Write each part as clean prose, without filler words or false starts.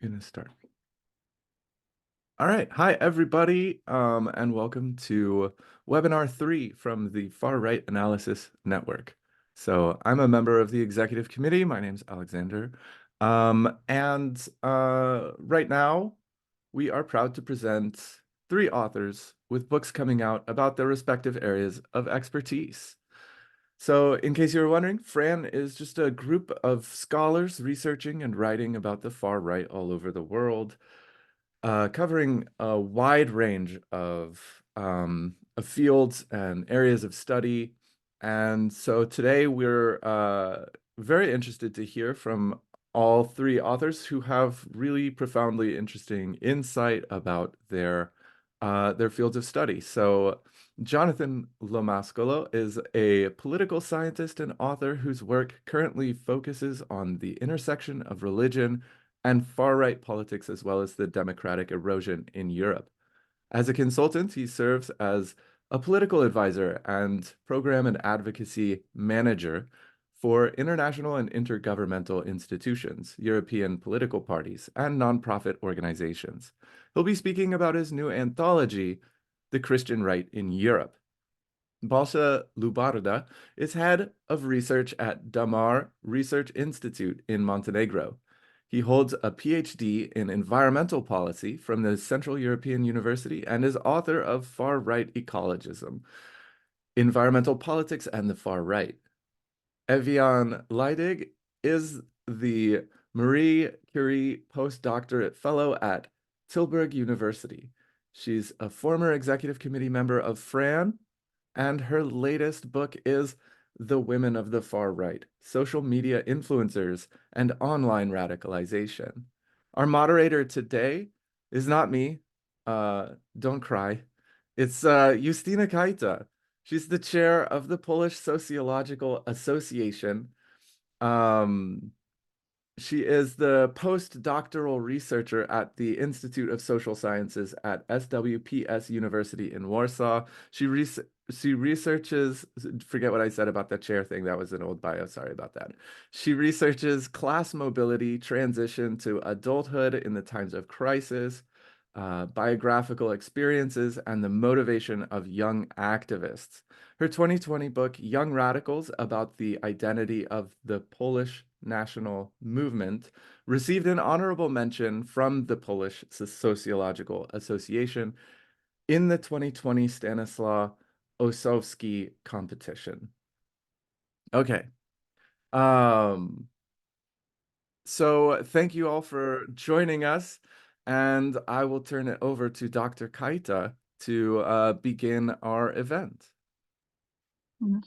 Gonna start. All right. Hi, everybody, and welcome to webinar 3 from the Far Right Analysis Network. So I'm a member of the executive committee. My name's Alexander. Right now, we are proud to present 3 authors with books coming out about their respective areas of expertise. So in case you were wondering, FRAN is just a group of scholars researching and writing about the far right all over the world, covering a wide range of fields and areas of study. And so today we're very interested to hear from all 3 authors who have really profoundly interesting insight about their fields of study. So Gionathan Mascolo is a political scientist and author whose work currently focuses on the intersection of religion and far-right politics, as well as the democratic erosion in Europe. As a consultant, he serves as a political advisor and program and advocacy manager for international and intergovernmental institutions, European political parties, and nonprofit organizations. He'll be speaking about his new anthology, The Christian Right in Europe. Balša Lubardo is head of research at Damar Research Institute in Montenegro. He holds a PhD in environmental policy from the Central European University and is author of Far-Right Ecologism, Environmental Politics and the Far Right. Eviane Leidig is the Marie Curie postdoctorate fellow at Tilburg University. She's a former executive committee member of FRAN, and her latest book is The Women of the Far Right, Social Media Influencers and Online Radicalization. Our moderator today is not me. Don't cry. It's Justyna Kajta. She's the chair of the Polish Sociological Association. She is the postdoctoral researcher at the Institute of Social Sciences at SWPS University in Warsaw. She researches, forget what I said about the chair thing, that was an old bio, sorry about that. She researches class mobility, transition to adulthood in the times of crisis, biographical experiences, and the motivation of young activists. Her 2020 book, Young Radicals, about the identity of the Polish national movement, received an honorable mention from the Polish Sociological Association in the 2020 Stanislaw Ossowski competition. Okay. So thank you all for joining us, and I will turn it over to Dr. Kajta to begin our event.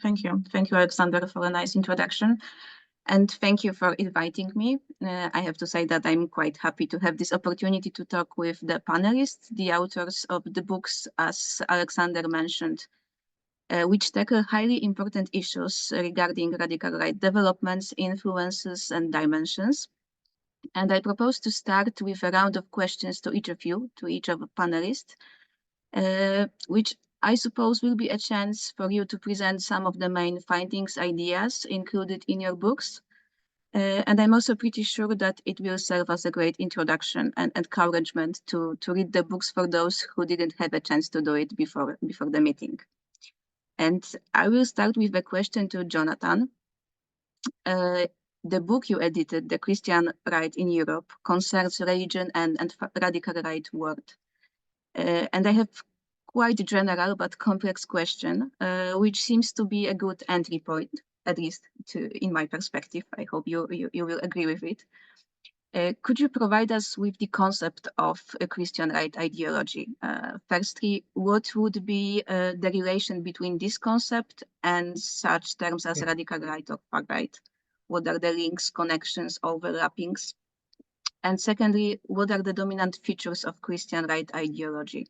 Thank you. Thank you, Alexander, for a nice introduction. And thank you for inviting me. I have to say that I'm quite happy to have this opportunity to talk with the panelists, the authors of the books, as Alexander mentioned, which tackle highly important issues regarding radical right developments, influences, and dimensions. And I propose to start with a round of questions to each of you, to each of the panelists, which I suppose will be a chance for you to present some of the main findings, ideas included in your books. And I'm also pretty sure that it will serve as a great introduction and encouragement to read the books for those who didn't have a chance to do it before the meeting. And I will start with a question to Gionathan. The book you edited, The Christian Right in Europe, concerns religion and radical right world. And I have quite a general but complex question, which seems to be a good entry point, at least in my perspective. I hope you will agree with it. Could you provide us with the concept of a Christian right ideology? Firstly, what would be the relation between this concept and such terms as radical right or far right? What are the links, connections, overlappings? And secondly, what are the dominant features of Christian right ideology?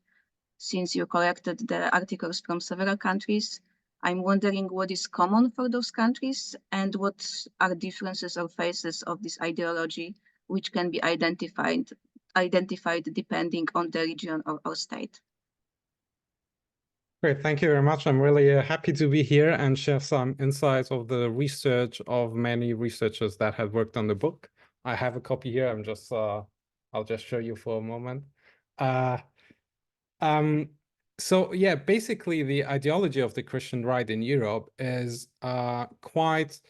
Since you collected the articles from several countries, I'm wondering what is common for those countries and what are differences or phases of this ideology which can be identified depending on the region or state. Great, thank you very much. I'm really happy to be here and share some insights of the research of many researchers that have worked on the book. I have a copy here. I'm just I'll just show you for a moment. So yeah, basically the ideology of the Christian right in Europe is quite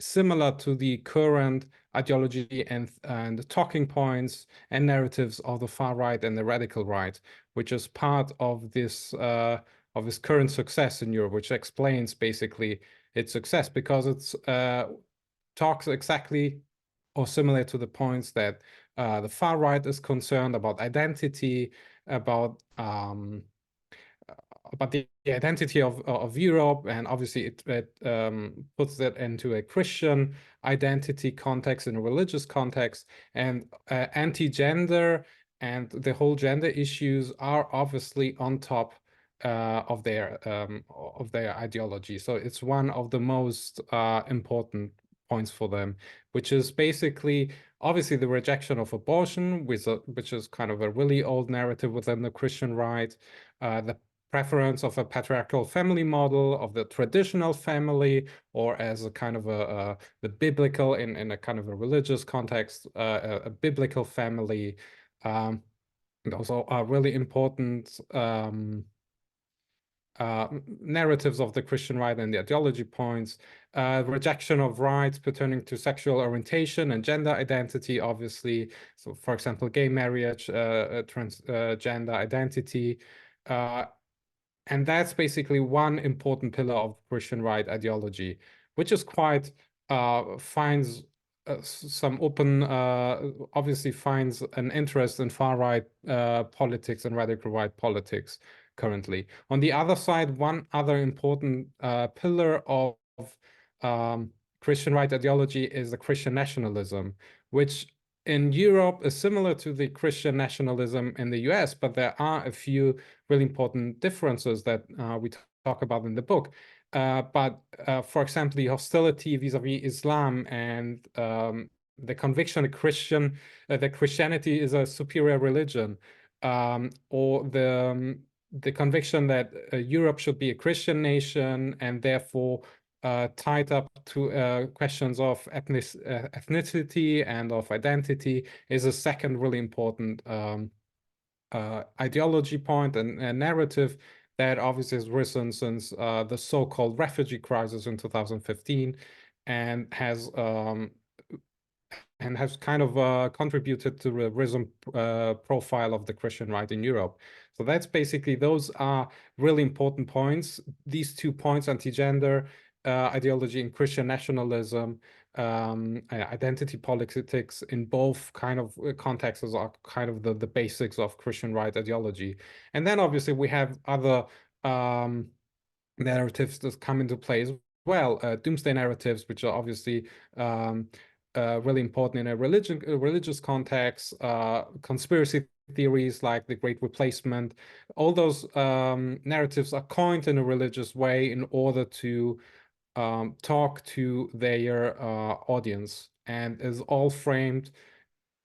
similar to the current ideology and talking points and narratives of the far right and the radical right, which is part of this current success in Europe, which explains basically its success because it's talks exactly or similar to the points that the far right is concerned about identity, about the identity of Europe, and obviously it puts that into a Christian identity context, in a religious context, and anti-gender and the whole gender issues are obviously on top of their ideology. So it's one of the most important points for them, which is basically obviously the rejection of abortion, which is kind of a really old narrative within the Christian right, the preference of a patriarchal family model, of the traditional family, or as a kind of the biblical, in a kind of a religious context, a biblical family. Those are really important narratives of the Christian right and the ideology points. Rejection of rights pertaining to sexual orientation and gender identity, obviously. So, for example, gay marriage, transgender identity. And that's basically one important pillar of Christian right ideology, which is quite finds some open, obviously finds an interest in far right politics and radical right politics currently. On the other side, one other important pillar of Christian right ideology is the Christian nationalism, which in Europe is similar to the Christian nationalism in the US, but there are a few really important differences that we talk about in the book. For example, the hostility vis-a-vis Islam and the conviction that Christianity is a superior religion, or the conviction that Europe should be a Christian nation and therefore tied up to questions of ethnicity and of identity is a second really important ideology point and narrative that obviously has risen since the so-called refugee crisis in 2015 and has kind of contributed to the risen profile of the Christian right in Europe. So that's basically, those are really important points. These 2 points, anti-gender ideology and Christian nationalism, identity politics, in both kind of contexts are kind of the basics of Christian right ideology. And then obviously we have other narratives that come into play as well, doomsday narratives, which are obviously really important in a religious context, conspiracy theories like the Great Replacement. All those narratives are coined in a religious way in order to talk to their audience, and is all framed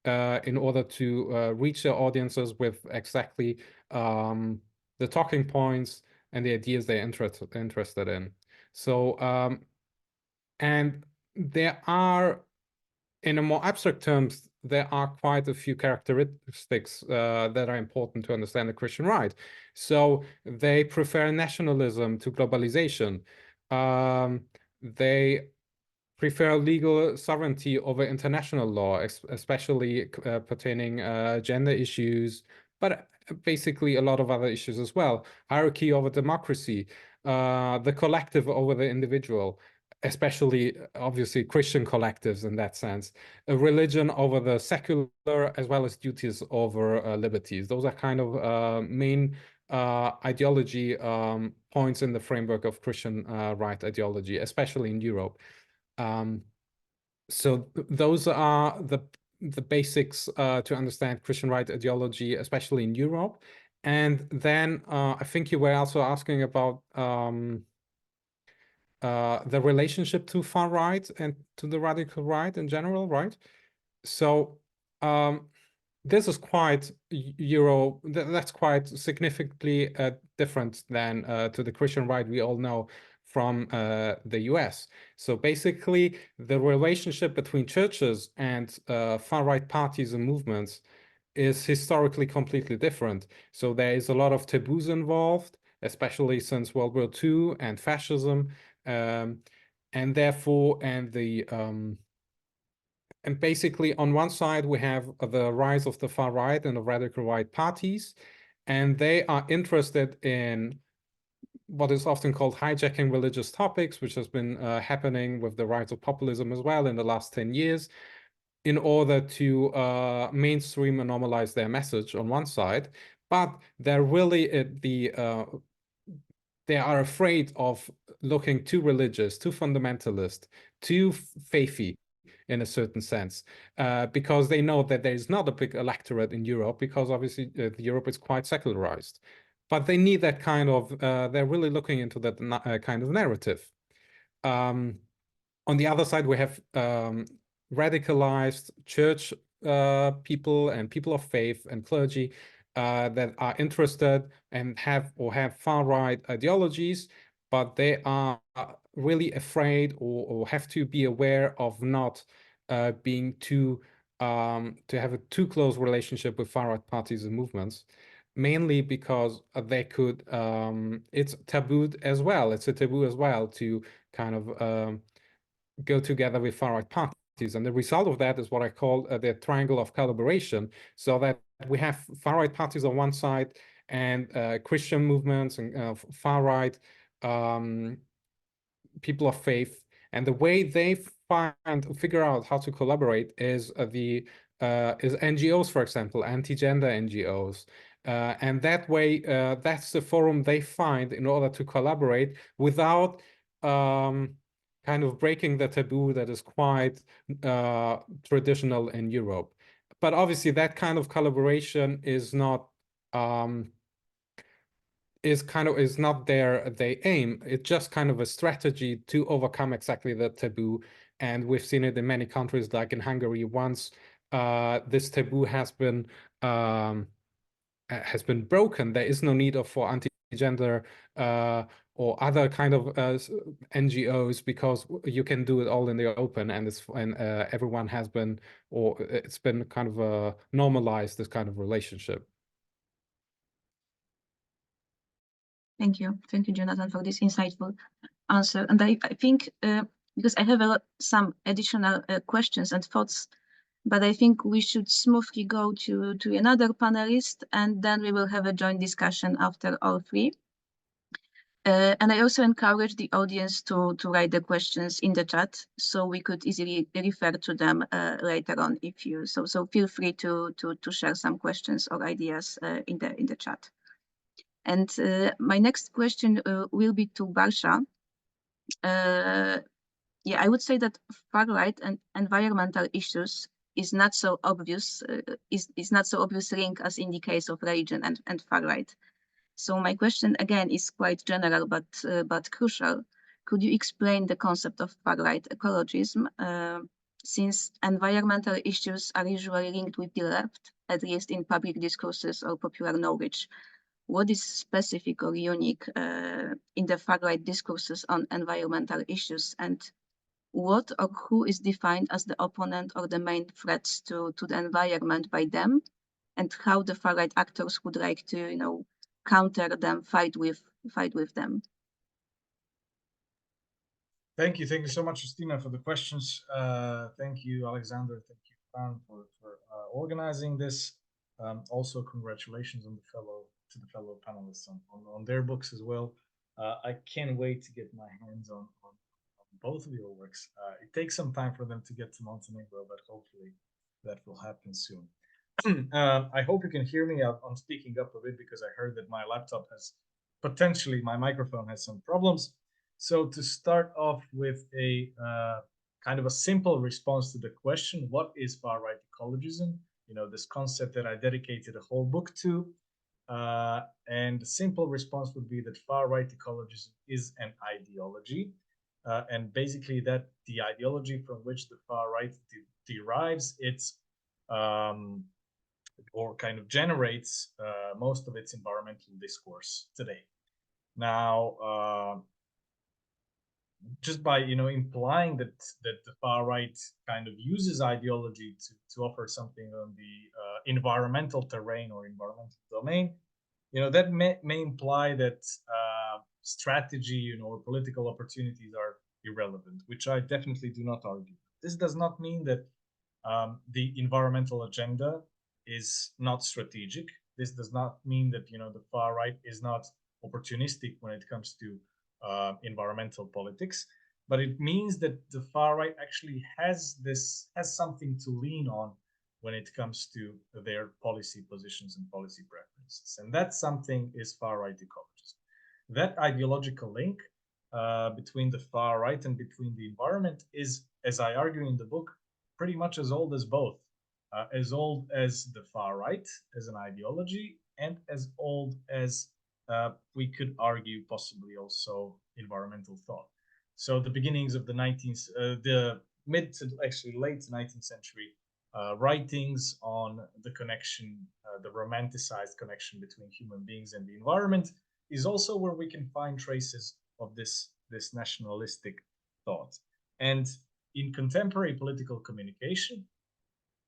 in order to reach their audiences with exactly the talking points and the ideas they're interested in. So, and there are, in a more abstract terms, there are quite a few characteristics that are important to understand the Christian right. So they prefer nationalism to globalization. They prefer legal sovereignty over international law, especially pertaining gender issues, but basically a lot of other issues as well. Hierarchy over democracy, the collective over the individual, especially obviously Christian collectives in that sense, a religion over the secular, as well as duties over liberties. Those are kind of main ideology points in the framework of Christian right ideology, especially in Europe. So those are the basics to understand Christian right ideology, especially in Europe. And then I think you were also asking about the relationship to far right and to the radical right in general, right? So this is quite that's quite significantly different than to the Christian right we all know from the US. So basically, the relationship between churches and far-right parties and movements is historically completely different. So there is a lot of taboos involved, especially since World War II and fascism, and therefore, and basically on one side we have the rise of the far right and the radical right parties, and they are interested in what is often called hijacking religious topics, which has been happening with the rise of populism as well in the last 10 years, in order to mainstream and normalize their message on one side. But they're really they are afraid of looking too religious, too fundamentalist, too faithy in a certain sense, because they know that there is not a big electorate in Europe, because obviously Europe is quite secularized. But they need that kind of, they're really looking into that kind of narrative. On the other side, we have radicalized church people and people of faith and clergy that are interested and have far-right ideologies, but they are really afraid or have to be aware of not being too to have a too close relationship with far-right parties and movements, mainly because they could it's tabooed as well. It's a taboo as well to kind of go together with far-right parties. And the result of that is what I call the triangle of collaboration, so that we have far-right parties on one side and Christian movements and far-right people of faith. And the way they figure out how to collaborate is NGOs, for example, anti-gender NGOs. And that way, that's the forum they find in order to collaborate without kind of breaking the taboo that is quite traditional in Europe. But obviously, that kind of collaboration is not is not their aim. It's just kind of a strategy to overcome exactly the taboo. And we've seen it in many countries, like in Hungary. Once this taboo has been broken, there is no need for anti-gender or other kind of NGOs, because you can do it all in the open, and everyone has been, or it's been kind of normalized, this kind of relationship. Thank you, Gionathan, for this insightful answer. And I think because I have some additional questions and thoughts, but I think we should smoothly go to another panelist, and then we will have a joint discussion after all three. And I also encourage the audience to write the questions in the chat, so we could easily refer to them later on if you so feel free to share some questions or ideas in the chat. And my next question will be to Balša. Yeah, I would say that far-right and environmental issues is not so obvious, is not so obvious link as in the case of religion and far-right. So my question again is quite general, but crucial. Could you explain the concept of far-right ecologism, since environmental issues are usually linked with the left, at least in public discourses or popular knowledge? What is specific or unique in the far-right discourses on environmental issues, and what or who is defined as the opponent or the main threats to the environment by them, and how the far-right actors would like to, counter them, fight with them? Thank you so much, Justina, for the questions. Thank you, Alexander. Thank you, FRAN, for organizing this. Also, congratulations on to the fellow panelists on their books as well. I can't wait to get my hands on both of your works. It takes some time for them to get to Montenegro, but hopefully that will happen soon. I hope you can hear me. I'm speaking up a bit because I heard that my laptop my microphone has some problems. So to start off with a kind of a simple response to the question, what is far-right ecologism? This concept that I dedicated a whole book to. And the simple response would be that far-right ecologism is an ideology. And basically that the ideology from which the far-right derives its or kind of generates most of its environmental discourse today. Now, just by implying that the far right kind of uses ideology to offer something on the environmental terrain or environmental domain, that may imply that strategy, or political opportunities are irrelevant, which I definitely do not argue. This does not mean that the environmental agenda is not strategic. This does not mean that the far right is not opportunistic when it comes to environmental politics, but it means that the far right actually has something to lean on when it comes to their policy positions and policy preferences, and that something is far right ecologism. That ideological link between the far right and between the environment is, as I argue in the book, pretty much as old as both, as old as the far right as an ideology, and as old as we could argue possibly also environmental thought. So the beginnings of the mid to actually late 19th century writings on the connection, the romanticized connection between human beings and the environment, is also where we can find traces of this nationalistic thought. And in contemporary political communication,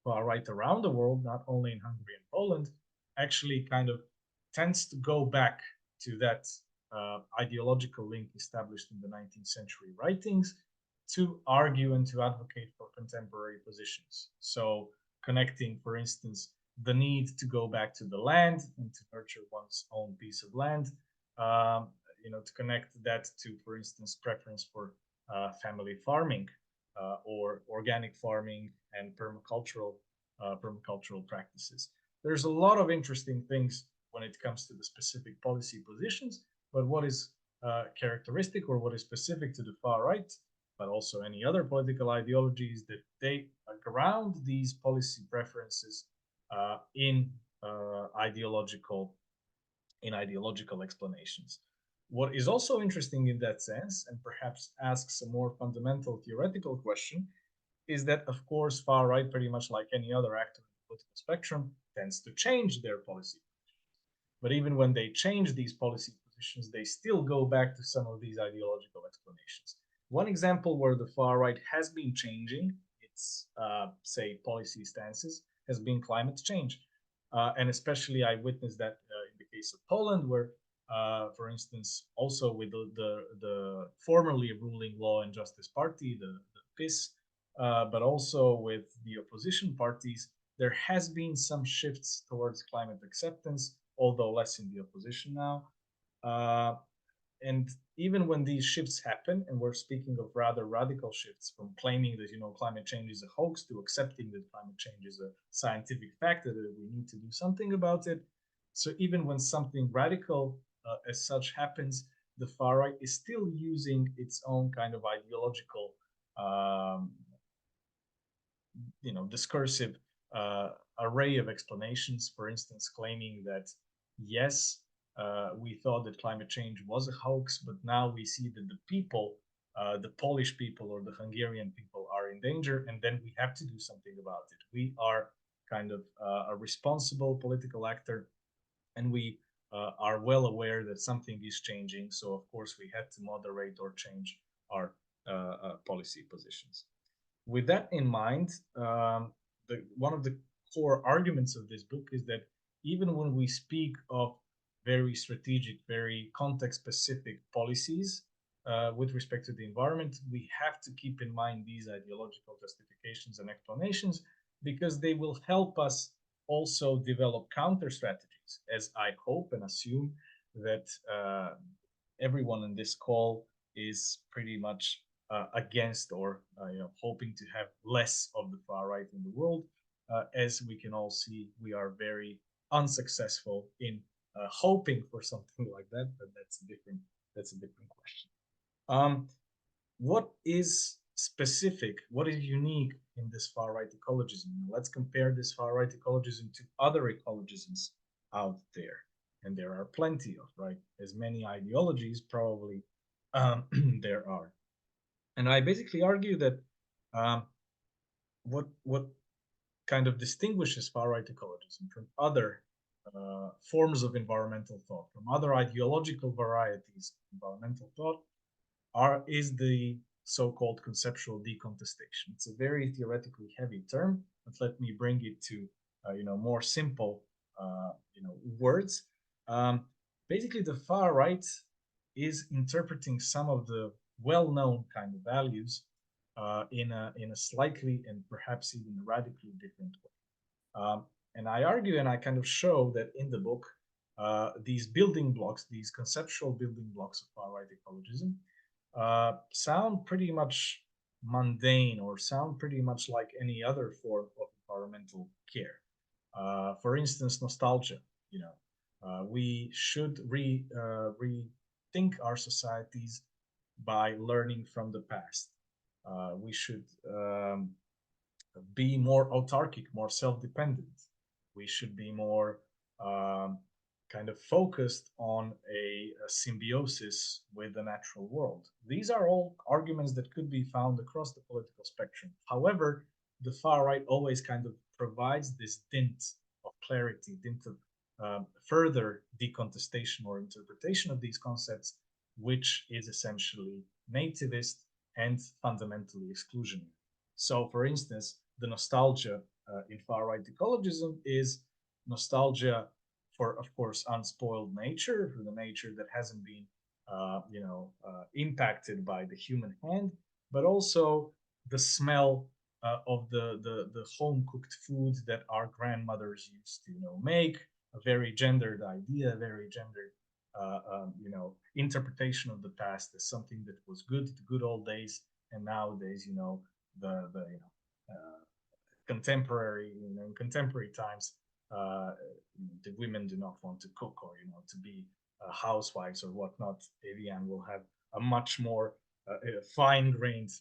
far right around the world, not only in Hungary and Poland, actually kind of tends to go back to that ideological link established in the 19th century writings to argue and to advocate for contemporary positions. So connecting, for instance, the need to go back to the land and to nurture one's own piece of land, to connect that to, for instance, preference for family farming or organic farming and permacultural practices. There's a lot of interesting things when it comes to the specific policy positions, but what is characteristic or what is specific to the far right, but also any other political ideologies, that they ground these policy preferences in ideological explanations. What is also interesting in that sense, and perhaps asks a more fundamental theoretical question, is that, of course, far right, pretty much like any other actor in the political spectrum, tends to change their policy positions. But even when they change these policy positions, they still go back to some of these ideological explanations. One example where the far right has been changing its, say, policy stances has been climate change. And especially I witnessed that in the case of Poland, where, for instance, also with the formerly ruling Law and Justice Party, the PiS, but also with the opposition parties, there has been some shifts towards climate acceptance, although less in the opposition now. And even when these shifts happen, and we're speaking of rather radical shifts from claiming that climate change is a hoax to accepting that climate change is a scientific fact, that we need to do something about it. So even when something radical as such happens, the far right is still using its own kind of ideological discursive array of explanations, for instance, claiming that, yes, we thought that climate change was a hoax, but now we see that the people, the Polish people or the Hungarian people, are in danger, and then we have to do something about it. We are kind of a responsible political actor, and we are well aware that something is changing. So, of course, we had to moderate or change our policy positions. With that in mind, one of the core arguments of this book is that even when we speak of very strategic, very context-specific policies with respect to the environment, we have to keep in mind these ideological justifications and explanations, because they will help us also develop counter strategies, as I hope and assume that everyone in this call is pretty much against or hoping to have less of the far right in the world. As we can all see, we are very unsuccessful in hoping for something like that, but that's a different question. What is specific, what is unique in this far right ecologism? Let's compare this far right ecologism to other ecologisms out there, and there are plenty of, right? As many ideologies probably there are. And I basically argue that what kind of distinguishes far right ecologism from other forms of environmental thought, from other ideological varieties of environmental thought, is the so-called conceptual decontestation. It's a very theoretically heavy term, but let me bring it to more simple words. Basically, the far right is interpreting some of the well-known kind of values in a slightly and perhaps even radically different way. And I argue and I kind of show that in the book, these building blocks, these conceptual building blocks of far-right ecologism, sound pretty much mundane or sound pretty much like any other form of environmental care. For instance, nostalgia. We should rethink our societies by learning from the past. We should be more autarkic, more self-dependent. We should be more kind of focused on a symbiosis with the natural world. These are all arguments that could be found across the political spectrum. However, the far right always kind of provides this dint of clarity, dint of further decontestation or interpretation of these concepts, which is essentially nativist and fundamentally exclusionary. So, for instance, the nostalgia in far-right ecologism is nostalgia for, of course, unspoiled nature, for the nature that hasn't been, impacted by the human hand, but also the smell of the home-cooked food that our grandmothers used to, make. A very gendered idea, a very gendered, interpretation of the past as something that was good, the good old days, and nowadays, the contemporary, in contemporary times, the women do not want to cook or to be housewives or whatnot. Eviane will have a much more fine-grained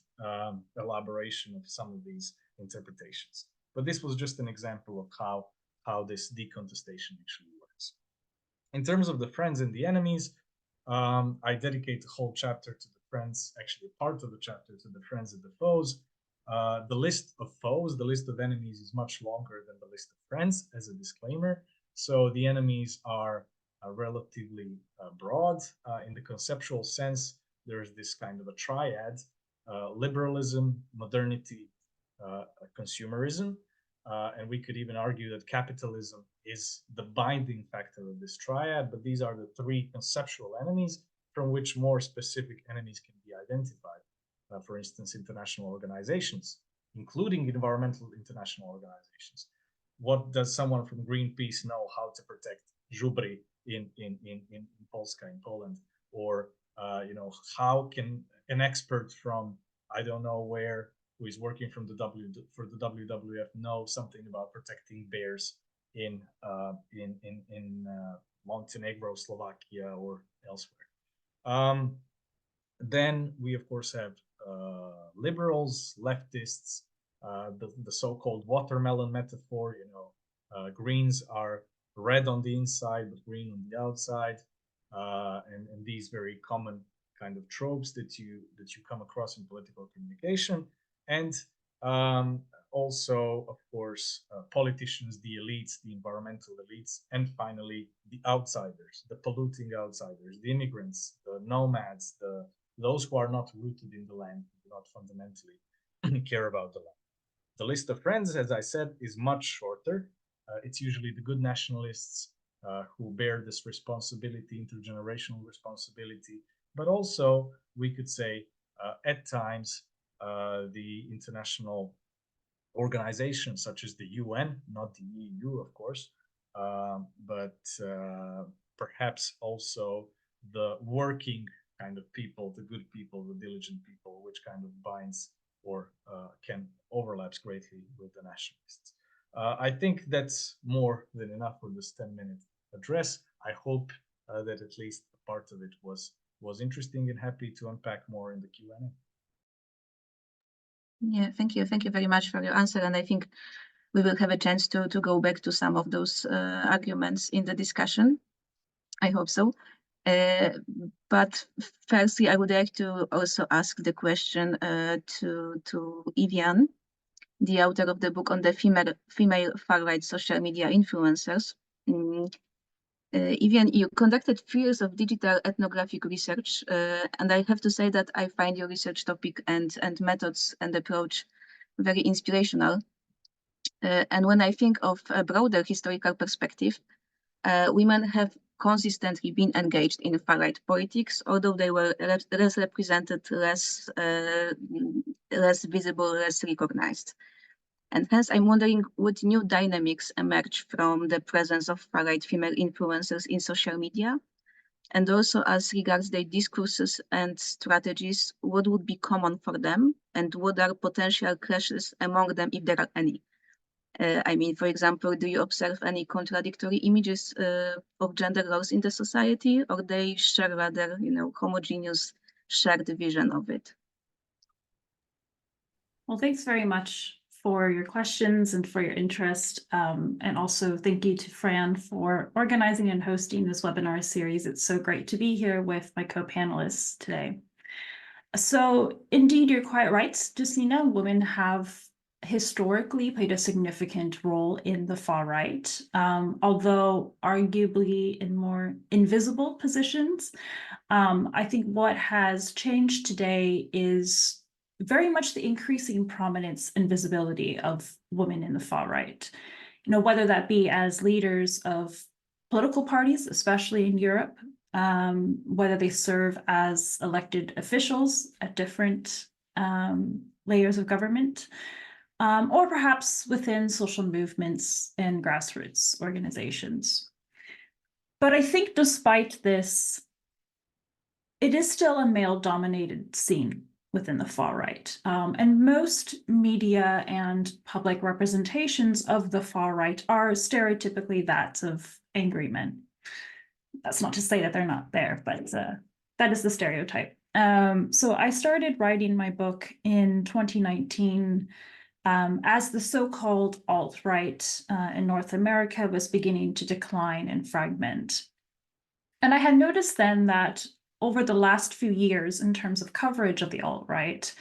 elaboration of some of these interpretations. But this was just an example of how this decontestation actually works. In terms of the friends and the enemies, I dedicate the whole chapter to the friends, actually part of the chapter to the friends and the foes. The list of foes, the list of enemies is much longer than the list of friends, as a disclaimer. So the enemies are relatively broad. In the conceptual sense, there is this kind of a triad: liberalism, modernity, consumerism. And we could even argue that capitalism is the binding factor of this triad, but these are the three conceptual enemies from which more specific enemies can be identified. For instance, international organizations, including environmental international organizations. What does someone from Greenpeace know how to protect żubry in Polska, in Poland? Or, how can an expert from, I don't know where, who is working for the WWF know something about protecting bears in Montenegro, Slovakia, or elsewhere? Then we, of course, have liberals, leftists, the so-called watermelon metaphor. Greens are red on the inside but green on the outside, and these very common kind of tropes that you come across in political communication. And also, of course, politicians, the elites, the environmental elites, and finally the outsiders, the polluting outsiders, the immigrants, the nomads, those who are not rooted in the land, do not fundamentally care about the land. The list of friends, as I said, is much shorter. It's usually the good nationalists who bear this responsibility, intergenerational responsibility, but also, we could say, at times, the international organizations such as the UN, not the EU, of course, but perhaps also the working kind of people, the good people, the diligent people, which kind of binds or can overlaps greatly with the nationalists. I think that's more than enough for this 10-minute address. I hope that at least a part of it was interesting, and happy to unpack more in the Q&A. Yeah, thank you. Thank you very much for your answer. And I think we will have a chance to go back to some of those arguments in the discussion. I hope so. But firstly, I would like to also ask the question to Eviane, the author of the book on the female far-right social media influencers. Eviane, you conducted years of digital ethnographic research, and I have to say that I find your research topic and methods and approach very inspirational. And when I think of a broader historical perspective, women have consistently been engaged in far-right politics, although they were less represented, less visible, less recognized. And hence, I'm wondering what new dynamics emerge from the presence of far-right female influencers in social media? And also as regards their discourses and strategies, what would be common for them? And what are potential clashes among them, if there are any? I mean, for example, do you observe any contradictory images of gender roles in the society, or they share rather, homogeneous shared vision of it? Well, thanks very much for your questions and for your interest. And also thank you to FRAN for organizing and hosting this webinar series. It's so great to be here with my co-panelists today. So indeed, you're quite right, Justina. Women have historically played a significant role in the far right, although arguably in more invisible positions. I think what has changed today is very much the increasing prominence and visibility of women in the far right. Whether that be as leaders of political parties, especially in Europe, whether they serve as elected officials at different layers of government, or perhaps within social movements and grassroots organizations. But I think despite this, it is still a male-dominated scene within the far right. And most media and public representations of the far right are stereotypically that of angry men. That's not to say that they're not there, but that is the stereotype. So I started writing my book in 2019 as the so-called alt-right in North America was beginning to decline and fragment. And I had noticed then that over the last few years, in terms of coverage of the alt-right,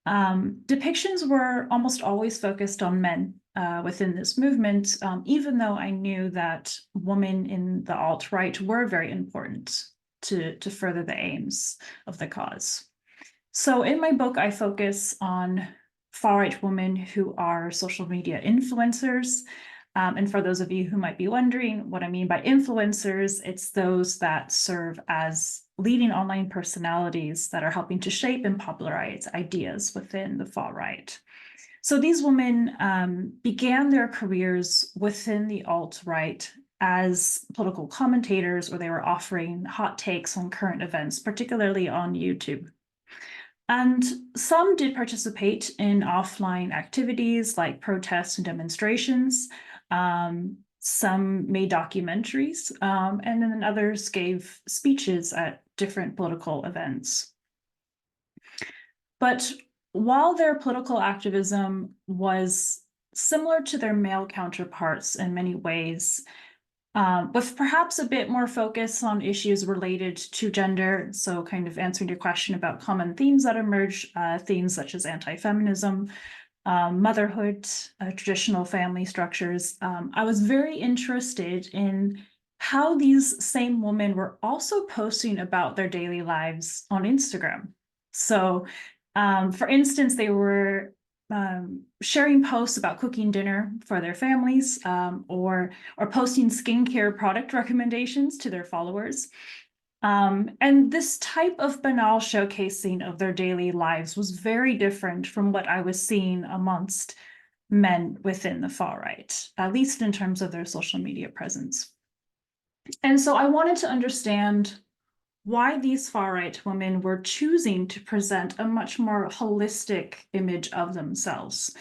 depictions were almost always focused on men within this movement, even though I knew that women in the alt-right were very important to further the aims of the cause. So in my book, I focus on far-right women who are social media influencers. And for those of you who might be wondering what I mean by influencers, it's those that serve as leading online personalities that are helping to shape and popularize ideas within the far right. So these women began their careers within the alt-right as political commentators, or they were offering hot takes on current events, particularly on YouTube. And some did participate in offline activities like protests and demonstrations. Some made documentaries, and then others gave speeches at different political events. But while their political activism was similar to their male counterparts in many ways, with perhaps a bit more focus on issues related to gender, so kind of answering your question about common themes that emerge, themes such as anti-feminism, motherhood, traditional family structures. I was very interested in how these same women were also posting about their daily lives on Instagram. So, for instance, they were sharing posts about cooking dinner for their families, or posting skincare product recommendations to their followers. And this type of banal showcasing of their daily lives was very different from what I was seeing amongst men within the far right, at least in terms of their social media presence. And so I wanted to understand why these far-right women were choosing to present a much more holistic image of themselves,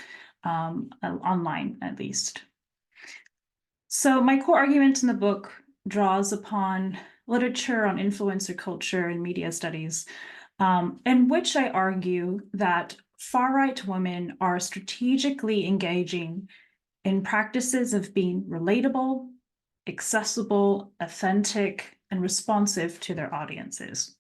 online at least. So my core argument in the book draws upon literature on influencer culture and media studies, in which I argue that far-right women are strategically engaging in practices of being relatable, accessible, authentic, and responsive to their audiences.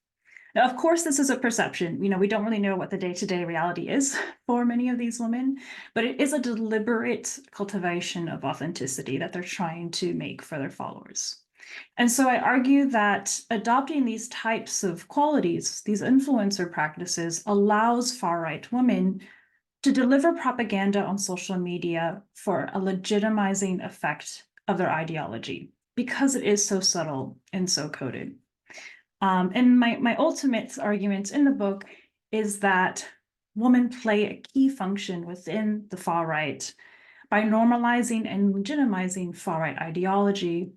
Now, of course, this is a perception. We don't really know what the day-to-day reality is for many of these women, but it is a deliberate cultivation of authenticity that they're trying to make for their followers. And so I argue that adopting these types of qualities, these influencer practices, allows far-right women to deliver propaganda on social media for a legitimizing effect of their ideology, because it is so subtle and so coded. And my ultimate argument in the book is that women play a key function within the far right by normalizing and legitimizing far right ideology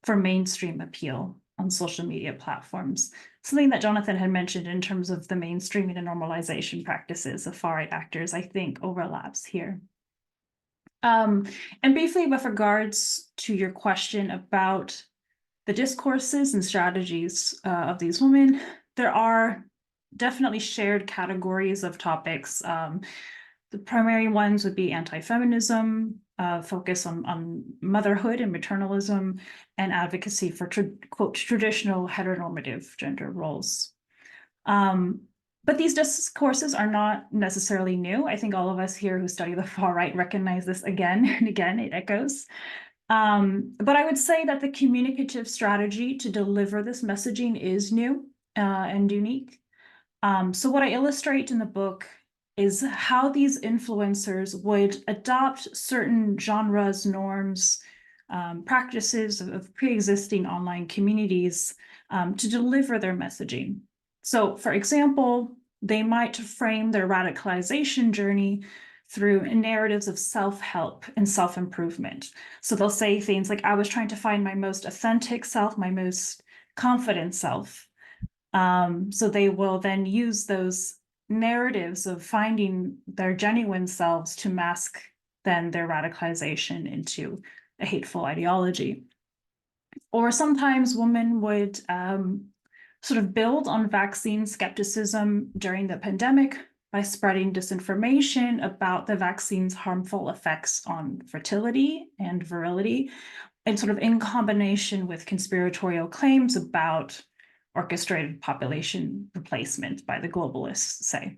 for mainstream appeal on social media platforms. Something that Gionathan had mentioned in terms of the mainstreaming and normalization practices of far right actors, I think overlaps here. And briefly, with regards to your question about the discourses and strategies of these women, there are definitely shared categories of topics. The primary ones would be anti-feminism, focus on motherhood and maternalism, and advocacy for quote, traditional heteronormative gender roles. But these discourses are not necessarily new. I think all of us here who study the far right recognize this again and again, it echoes. But I would say that the communicative strategy to deliver this messaging is new and unique. So what I illustrate in the book is how these influencers would adopt certain genres, norms, practices of pre-existing online communities to deliver their messaging. So, for example, they might frame their radicalization journey through narratives of self-help and self-improvement. So they'll say things like, I was trying to find my most authentic self, my most confident self. So they will then use those narratives of finding their genuine selves to mask then their radicalization into a hateful ideology. Or sometimes women would sort of build on vaccine skepticism during the pandemic by spreading disinformation about the vaccine's harmful effects on fertility and virility, and sort of in combination with conspiratorial claims about orchestrated population replacement by the globalists, say.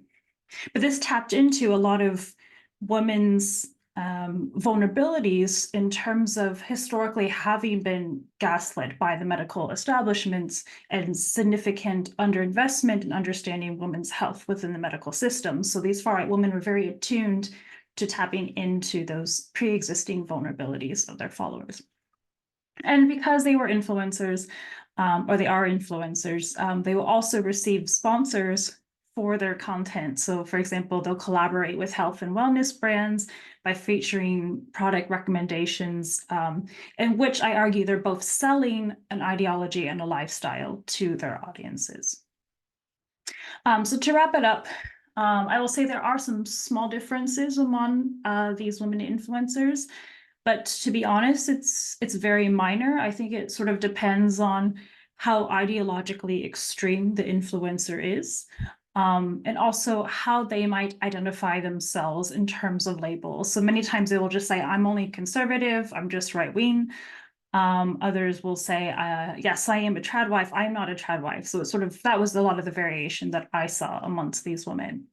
But this tapped into a lot of women's vulnerabilities in terms of historically having been gaslit by the medical establishments and significant underinvestment in understanding women's health within the medical system. So these far-right women were very attuned to tapping into those pre-existing vulnerabilities of their followers. And because they were influencers, or they are influencers, they will also receive sponsors for their content. So for example, they'll collaborate with health and wellness brands by featuring product recommendations, in which I argue they're both selling an ideology and a lifestyle to their audiences. So to wrap it up, I will say there are some small differences among these women influencers. But to be honest, it's very minor. I think it sort of depends on how ideologically extreme the influencer is, and also how they might identify themselves in terms of labels. So many times they will just say, I'm only conservative, I'm just right-wing. Others will say, yes, I am a trad wife, I'm not a trad wife. So it's sort of, that was a lot of the variation that I saw amongst these women.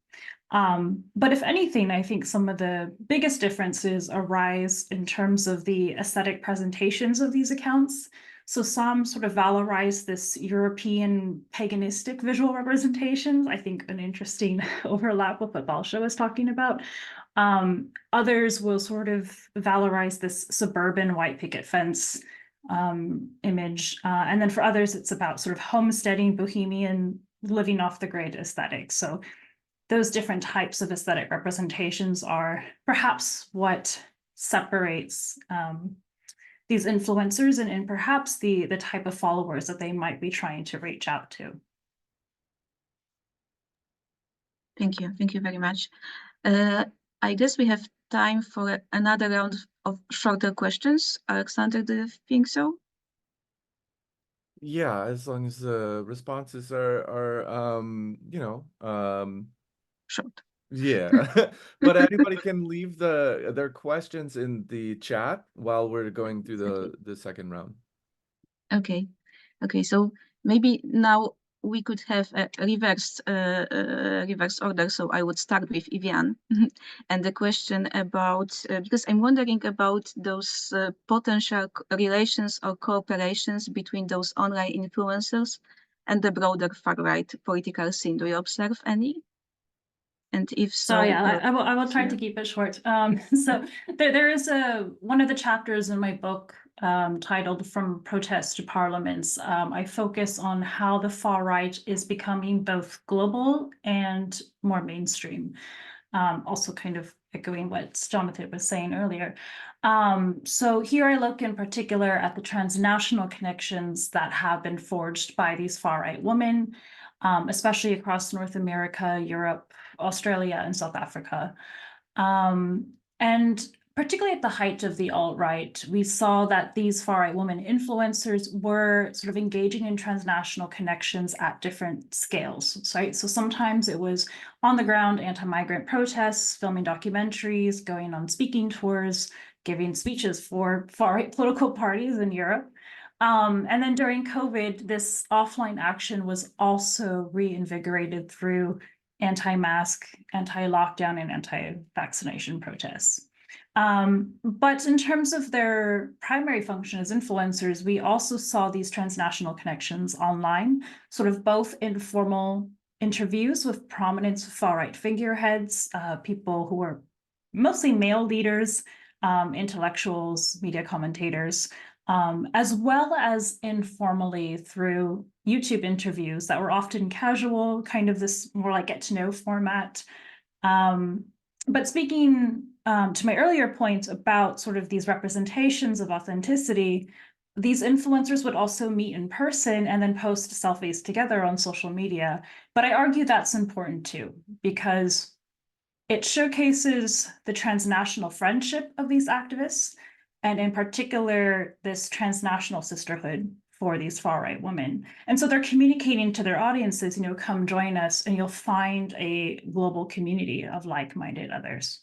But if anything, I think some of the biggest differences arise in terms of the aesthetic presentations of these accounts. So some sort of valorize this European paganistic visual representations. I think an interesting overlap with what Balša was talking about. Others will sort of valorize this suburban white picket fence image. And then for others, it's about sort of homesteading, bohemian, living off the grid aesthetic. So those different types of aesthetic representations are perhaps what separates these influencers and perhaps the type of followers that they might be trying to reach out to. Thank you very much. I guess we have time for another round of shorter questions. Alexander, do you think so? Yeah, as long as the responses are Short. yeah. But anybody can leave their questions in the chat while we're going through the second round. Okay. So maybe now we could have a reverse order. So I would start with Eviane and the question about, because I'm wondering about those potential relations or cooperations between those online influencers and the broader far-right political scene. Do you observe any? And if so, yeah, I will try yeah. to keep it short. So there is one of the chapters in my book titled "From Protest to Parliaments." I focus on how the far right is becoming both global and more mainstream. Also kind of echoing what Gionathan was saying earlier. So here I look in particular at the transnational connections that have been forged by these far-right women, especially across North America, Europe, Australia, and South Africa. And particularly at the height of the alt-right, we saw that these far-right women influencers were sort of engaging in transnational connections at different scales, right? So sometimes it was on the ground anti-migrant protests, filming documentaries, going on speaking tours, giving speeches for far-right political parties in Europe. And then during COVID, this offline action was also reinvigorated through anti-mask, anti-lockdown, and anti-vaccination protests. But in terms of their primary function as influencers, we also saw these transnational connections online, sort of both informal interviews with prominent far-right figureheads, people who were mostly male leaders, intellectuals, media commentators, as well as informally through YouTube interviews that were often casual, kind of this more like get to know format. But speaking to my earlier point about sort of these representations of authenticity, these influencers would also meet in person and then post selfies together on social media. But I argue that's important too, because it showcases the transnational friendship of these activists, and in particular, this transnational sisterhood for these far-right women. And so they're communicating to their audiences, come join us and you'll find a global community of like-minded others.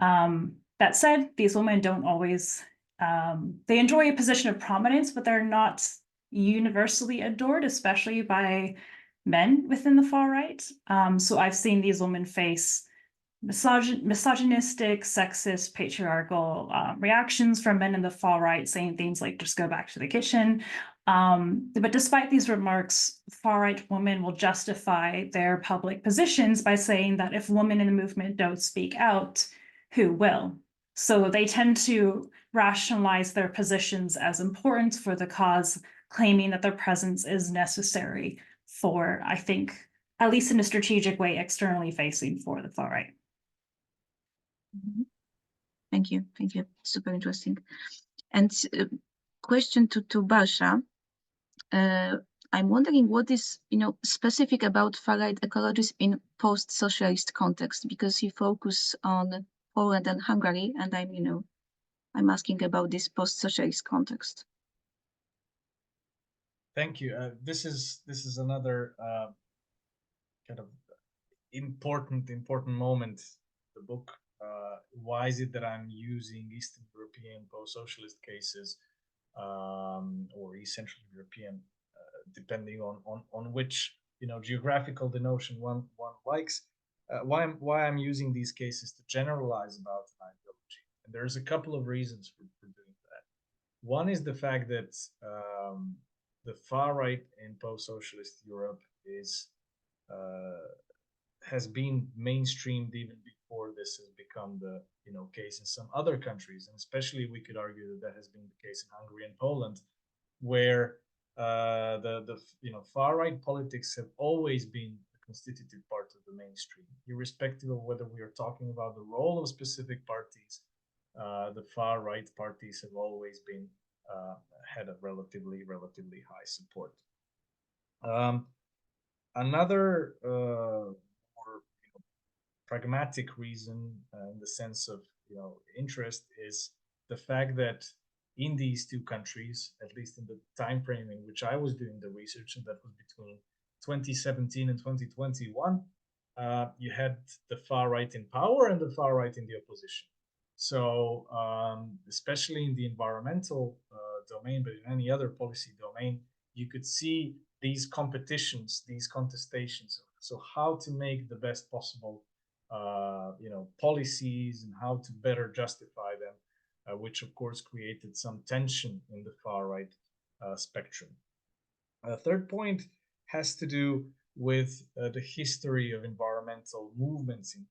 That said, these women don't always, they enjoy a position of prominence, but they're not universally adored, especially by men within the far right. So I've seen these women face misogynistic, sexist, patriarchal reactions from men in the far right, saying things like, just go back to the kitchen. But despite these remarks, far-right women will justify their public positions by saying that if women in the movement don't speak out, who will? So they tend to rationalize their positions as important for the cause, claiming that their presence is necessary for, I think, at least in a strategic way, externally facing for the far right. Thank you. Super interesting. And question to Balša. I'm wondering what is specific about far-right ecologism in post-socialist context, because you focus on Poland and Hungary, and I'm asking about this post-socialist context. Thank you. This is another kind of important moment. The book. Why is it that I'm using Eastern European post-socialist cases or East Central European, depending on which geographical denotion one likes? Why I'm using these cases to generalize about an ideology, and there's a couple of reasons for doing that. One is the fact that the far right in post-socialist Europe has been mainstreamed even before this has become the case in some other countries, and especially we could argue that has been the case in Hungary and Poland, where the far right politics have always been a constitutive part of the mainstream, irrespective of whether we are talking about the role of specific parties. The far right parties have always been had a relatively high support. Another more pragmatic reason in the sense of interest is the fact that in these two countries, at least in the time frame in which I was doing the research, and that was between 2017 and 2021, you had the far right in power and the far right in the opposition. So especially in the environmental domain, but in any other policy domain, you could see these competitions, these contestations. So how to make the best possible, policies and how to better justify them, which of course created some tension in the far right spectrum. Third point has to do with the history of environmental movements in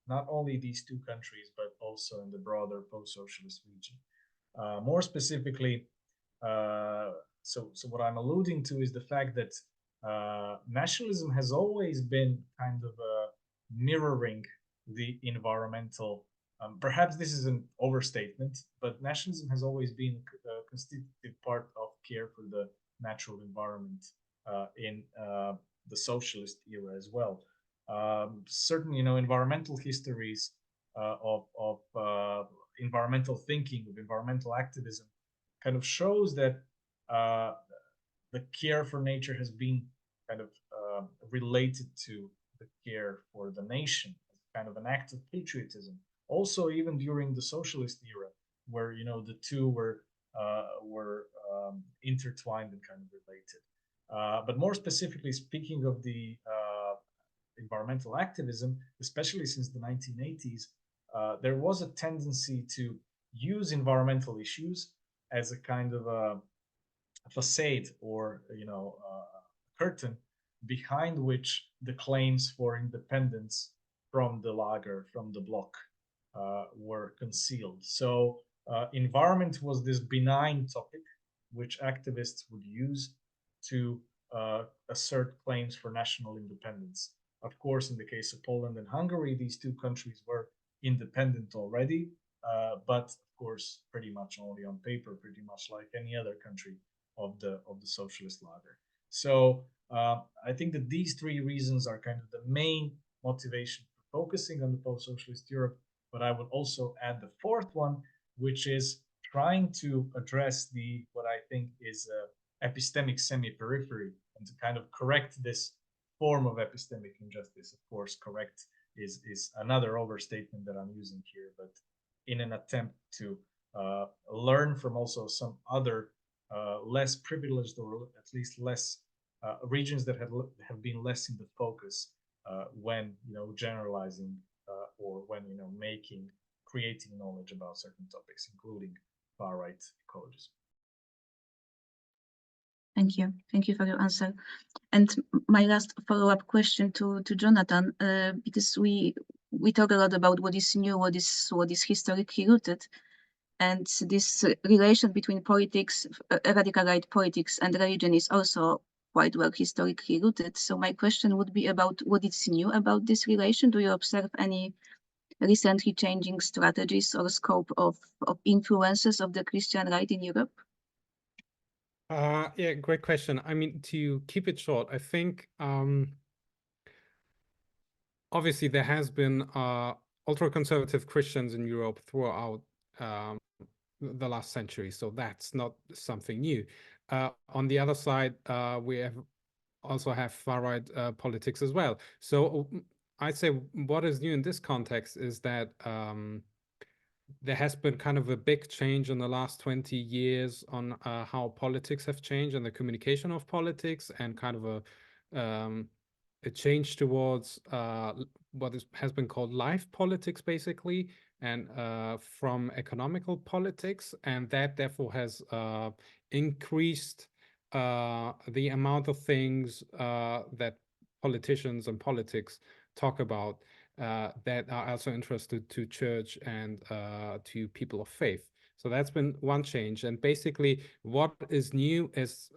not only these two countries, but also in the broader post-socialist region. More specifically, so what I'm alluding to is the fact that nationalism has always been kind of mirroring the environmental. Perhaps this is an overstatement, but nationalism has always been a constitutive part of care for the natural environment in the socialist era as well. Certain, environmental histories of environmental thinking, of environmental activism, kind of shows that the care for nature has been kind of related to the care for the nation, as kind of an act of patriotism. Also, even during the socialist era, where the two were intertwined and kind of related. But more specifically, speaking of the environmental activism, especially since the 1980s, there was a tendency to use environmental issues as a kind of a facade or a curtain behind which the claims for independence from the lager, from the bloc, were concealed. So environment was this benign topic which activists would use to assert claims for national independence. Of course, in the case of Poland and Hungary, these two countries were independent already, but of course, pretty much only on paper, pretty much like any other country of the socialist lager. So I think that these three reasons are kind of the main motivation for focusing on the post-socialist Europe. But I would also add the fourth one, which is trying to address what I think is epistemic semi-periphery, and to kind of correct this form of epistemic injustice. Of course, correct is another overstatement that I'm using here, but in an attempt to learn from also some other less privileged, or at least less regions that have been less in the focus when generalizing or when creating knowledge about certain topics, including far right ecologism. Thank you for your answer. And my last follow-up question to Gionathan, because we talk a lot about what is new, what is historically rooted, and this relation between politics, radical right politics, and religion is also quite well historically rooted. So my question would be about what is new about this relation. Do you observe any recently changing strategies or scope of influences of the Christian right in Europe? Yeah, great question. I mean, to keep it short, I think obviously there has been ultra-conservative Christians in Europe throughout the last century, so that's not something new. On the other side, we also have far-right politics as well. So I'd say what is new in this context is that there has been kind of a big change in the last 20 years on how politics have changed and the communication of politics, and kind of a change towards what has been called life politics, basically, and from economical politics, and that therefore has increased the amount of things that politicians and politics talk about that are also interested to church and to people of faith. So that's been one change. And basically what is new is,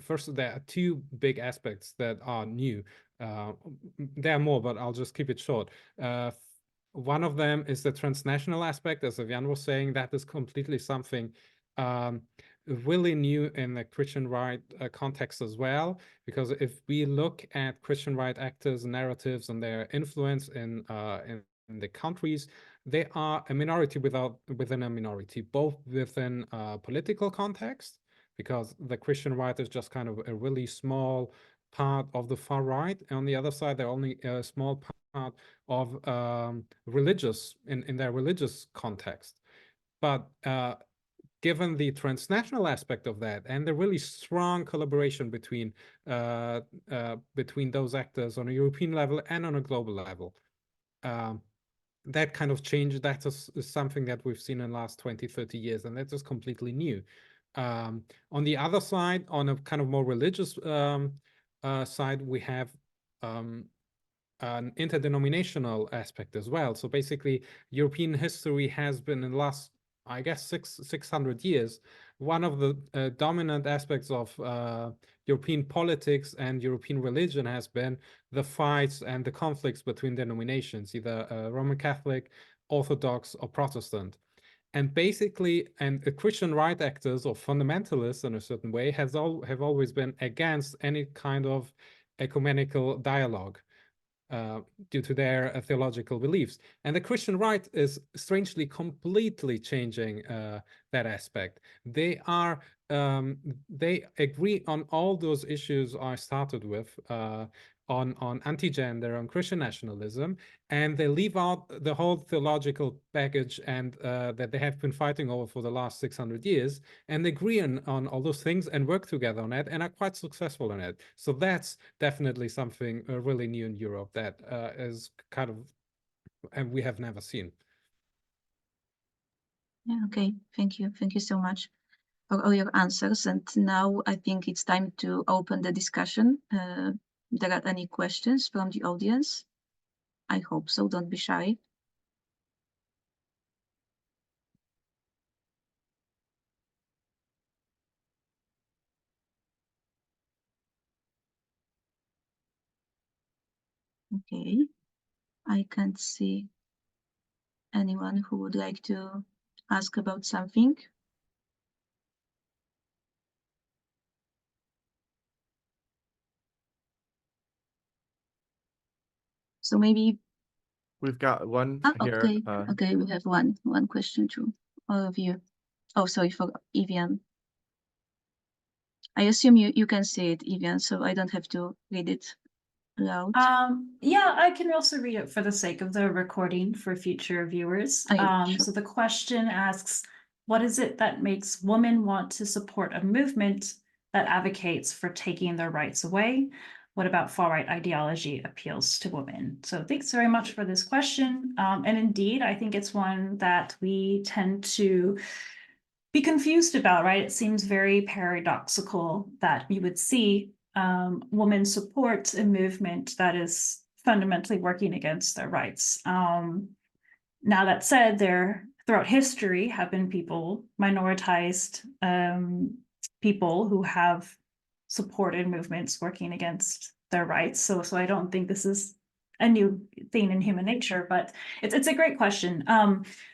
first, there are two big aspects that are new. There are more, but I'll just keep it short. One of them is the transnational aspect, as Eviane was saying. That is completely something really new in the Christian right context as well, because if we look at Christian right actors, narratives, and their influence in the countries, they are a minority within a minority, both within political context, because the Christian right is just kind of a really small part of the far right, and on the other side, they're only a small part of religious in their religious context. But given the transnational aspect of that and the really strong collaboration between those actors on a European level and on a global level, that kind of change, that is something that we've seen in the last 20, 30 years, and that is completely new. On the other side, on a kind of more religious side, we have an interdenominational aspect as well. So basically, European history has been, in the last, I guess, 600 years, one of the dominant aspects of European politics and European religion has been the fights and the conflicts between denominations, either Roman Catholic, Orthodox, or Protestant. And basically, the Christian right actors or fundamentalists in a certain way have always been against any kind of ecumenical dialogue due to their theological beliefs. And the Christian right is strangely completely changing that aspect. They agree on all those issues I started with, on anti-gender, on Christian nationalism, and they leave out the whole theological baggage and that they have been fighting over for the last 600 years, and agree on all those things and work together on it and are quite successful in it. So that's definitely something really new in Europe that is kind of, and we have never seen. Yeah, okay, thank you so much for all your answers. And now I think it's time to open the discussion. There are any questions from the audience? I hope so, don't be shy. Okay, I can't see anyone who would like to ask about something. So maybe We've got one here. okay, okay, we have one question to all of you. Oh, sorry, for Eviane. I assume you can see it, Eviane, so I don't have to read it loud. Yeah, I can also read it for the sake of the recording for future viewers. Sure. So the question asks, what is it that makes women want to support a movement that advocates for taking their rights away? What about far-right ideology appeals to women? So thanks very much for this question. And indeed, I think it's one that we tend to be confused about, right? It seems very paradoxical that you would see women support a movement that is fundamentally working against their rights. Now that said, there throughout history have been people, minoritized people who have supported movements working against their rights. So I don't think this is a new thing in human nature, but it's a great question.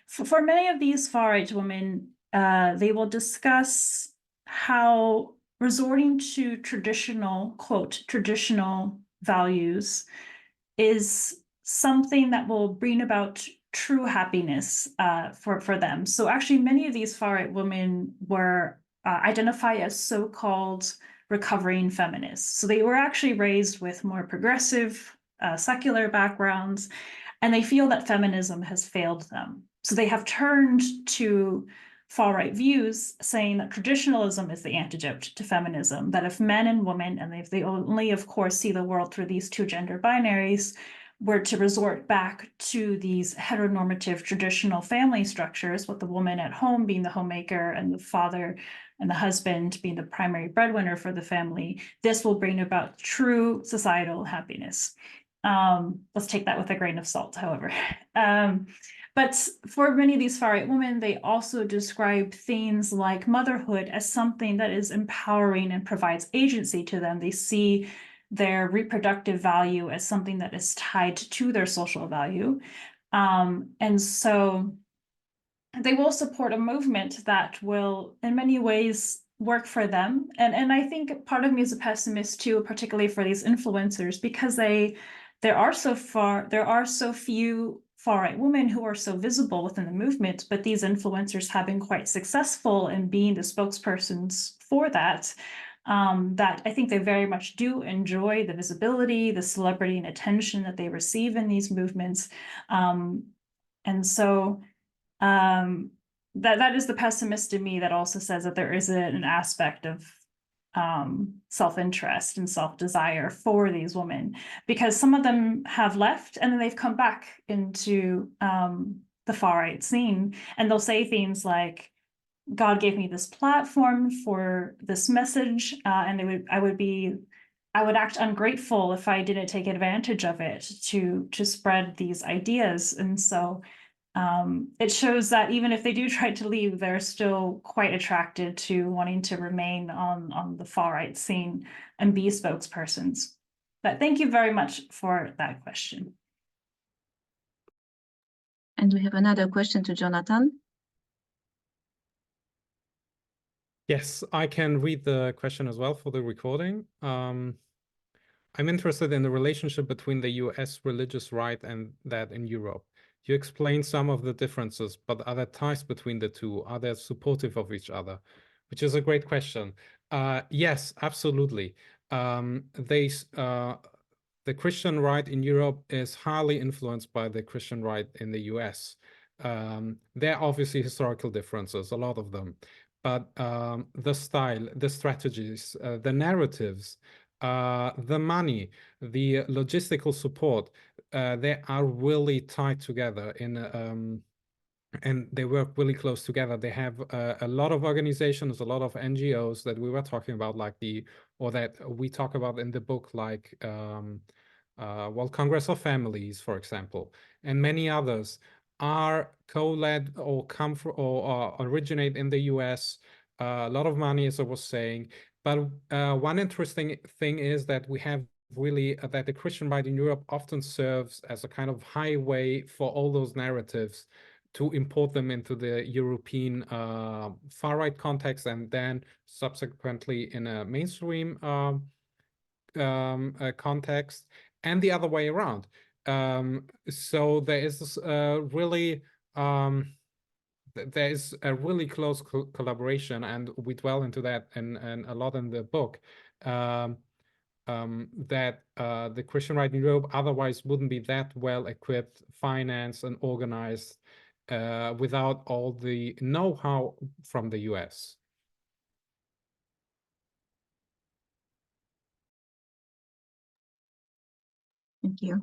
For many of these far-right women, they will discuss how resorting to traditional, quote, traditional values is something that will bring about true happiness for them. So actually, many of these far-right women were identified as so-called recovering feminists. So they were actually raised with more progressive, secular backgrounds, and they feel that feminism has failed them. So they have turned to far-right views saying that traditionalism is the antidote to feminism, that if men and women, and if they only, of course, see the world through these two gender binaries, were to resort back to these heteronormative traditional family structures, with the woman at home being the homemaker and the father and the husband being the primary breadwinner for the family, this will bring about true societal happiness. Let's take that with a grain of salt, however. But for many of these far-right women, they also describe things like motherhood as something that is empowering and provides agency to them. They see their reproductive value as something that is tied to their social value. And so they will support a movement that will, in many ways, work for them. And I think part of me is a pessimist too, particularly for these influencers, because there are so few far-right women who are so visible within the movement, but these influencers have been quite successful in being the spokespersons for that. That I think they very much do enjoy the visibility, the celebrity and attention that they receive in these movements. And so that is the pessimist in me that also says that there is an aspect of self-interest and self-desire for these women, because some of them have left and then they've come back into the far-right scene, and they'll say things like, God gave me this platform for this message, and I would act ungrateful if I didn't take advantage of it to spread these ideas. And so it shows that even if they do try to leave, they're still quite attracted to wanting to remain on the far-right scene and be spokespersons. But thank you very much for that question. And we have another question to Gionathan. Yes, I can read the question as well for the recording. I'm interested in the relationship between the US religious right and that in Europe. You explained some of the differences, but are there ties between the two? Are they supportive of each other? Which is a great question. Yes, absolutely. The Christian right in Europe is highly influenced by the Christian right in the US. There are obviously historical differences, a lot of them, but the style, the strategies, the narratives, the money, the logistical support, they are really tied together and they work really close together. They have a lot of organizations, a lot of NGOs that we were talking about, or that we talk about in the book, like World Congress of Families, for example, and many others are co-led or come from or originate in the US. A lot of money, as I was saying. But one interesting thing is that we have really that the Christian right in Europe often serves as a kind of highway for all those narratives to import them into the European far-right context, and then subsequently in a mainstream context, and the other way around. So there is this there is a really close collaboration, and we dwell into that and a lot in the book, that the Christian right in Europe otherwise wouldn't be that well equipped, financed, and organized without all the know-how from the US. Thank you.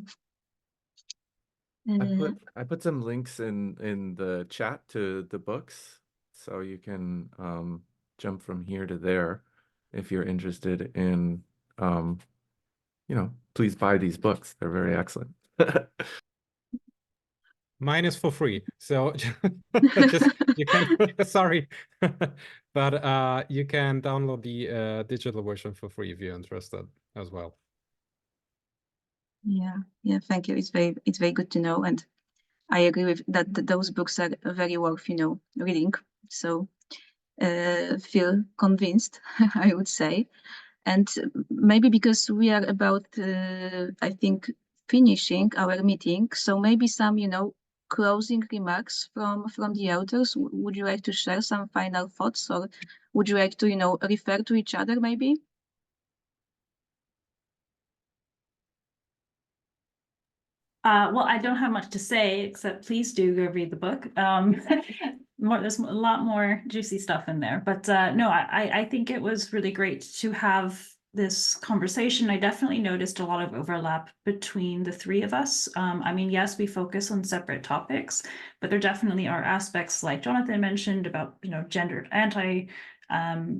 I put some links in the chat to the books, so you can jump from here to there if you're interested in please buy these books. They're very excellent. Mine is for free, so just you can sorry, but you can download the digital version for free if you're interested as well. Yeah, thank you. It's very good to know, and I agree with that. Those books are very worth reading. So feel convinced, I would say, and maybe because we are about I think finishing our meeting, so maybe some closing remarks from the authors. Would you like to share some final thoughts, or would you like to refer to each other maybe? Well, I don't have much to say, except please do go read the book. There's a lot more juicy stuff in there, but no, I think it was really great to have this conversation. I definitely noticed a lot of overlap between the three of us. I mean, yes, we focus on separate topics, but there definitely are aspects like Gionathan mentioned about,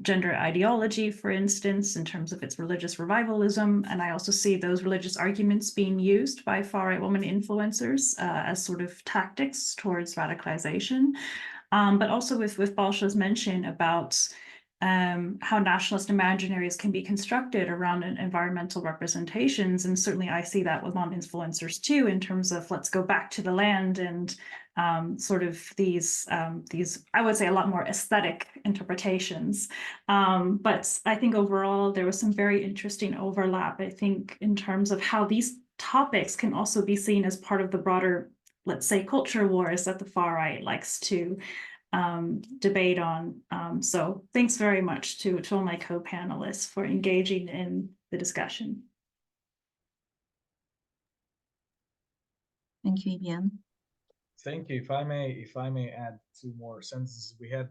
gender ideology, for instance, in terms of its religious revivalism. And I also see those religious arguments being used by far-right women influencers as sort of tactics towards radicalization. But also with Balša's mention about how nationalist imaginaries can be constructed around environmental representations. And certainly I see that with influencers too, in terms of let's go back to the land and sort of these, I would say, a lot more aesthetic interpretations. But I think overall, there was some very interesting overlap, I think, in terms of how these topics can also be seen as part of the broader, let's say, culture wars that the far right likes to debate on. So thanks very much to all my co-panelists for engaging in the discussion. Thank you, Eviane. Thank you. If I may add 2 more sentences. We had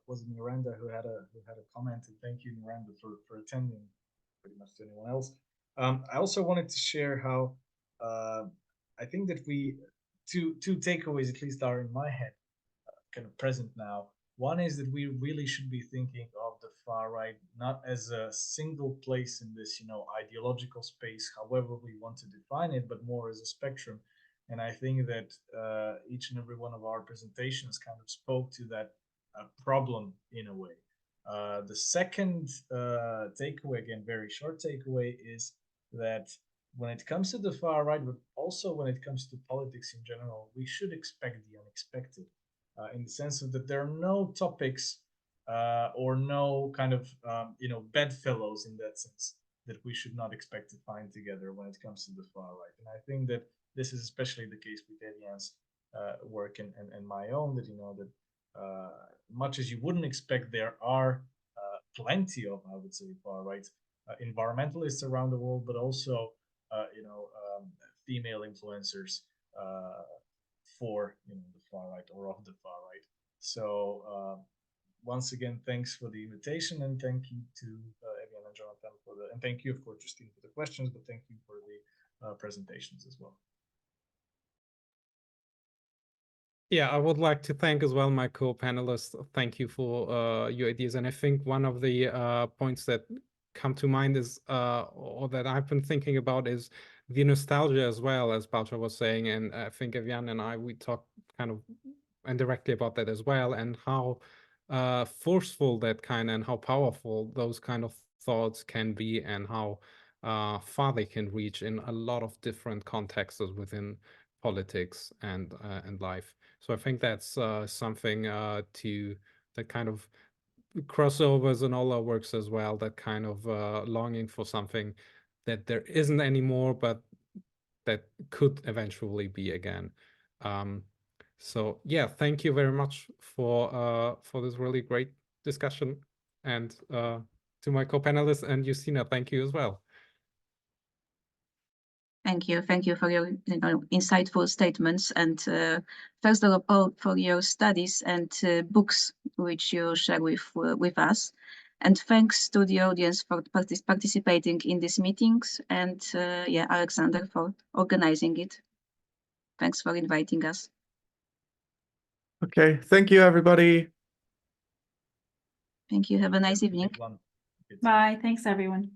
was it Miranda who had a comment, and thank you, Miranda, for attending. Pretty much to anyone else. I also wanted to share how I think that we two takeaways at least are in my head, kind of present now. One is that we really should be thinking of the far right not as a single place in this, ideological space, however we want to define it, but more as a spectrum. And I think that each and every one of our presentations kind of spoke to that problem in a way. The second takeaway, again, very short takeaway, is that when it comes to the far right, but also when it comes to politics in general, we should expect the unexpected. In the sense of that there are no topics or no kind of bedfellows in that sense that we should not expect to find together when it comes to the far right. And I think that this is especially the case with Eviane's work and my own, that that much as you wouldn't expect, there are plenty of, I would say, far right environmentalists around the world, but also female influencers for the far right or of the far right. So once again, thanks for the invitation, and thank you to Eviane and Gionathan and thank you, of course, Justine, for the questions, but thank you for the presentations as well. Yeah, I would like to thank as well my co-panelists. Thank you for your ideas. And I think one of the points that come to mind is, or that I've been thinking about, is the nostalgia as well, as Balša was saying. And I think Eviane and we talked kind of indirectly about that as well, and how forceful that and how powerful those kind of thoughts can be, and how far they can reach in a lot of different contexts within politics and life. So I think that's something to that kind of crossovers in all our works as well, that kind of longing for something that there isn't anymore, but that could eventually be again. So yeah, thank you very much for this really great discussion, and to my co-panelists, and Justina, thank you as well. Thank you for your insightful statements, and first of all for your studies and books which you share with us. And thanks to the audience for participating in these meetings, and Alexander for organizing it. Thanks for inviting us. Okay, thank you, everybody. Thank you. Have a nice evening. Bye. Thanks, everyone.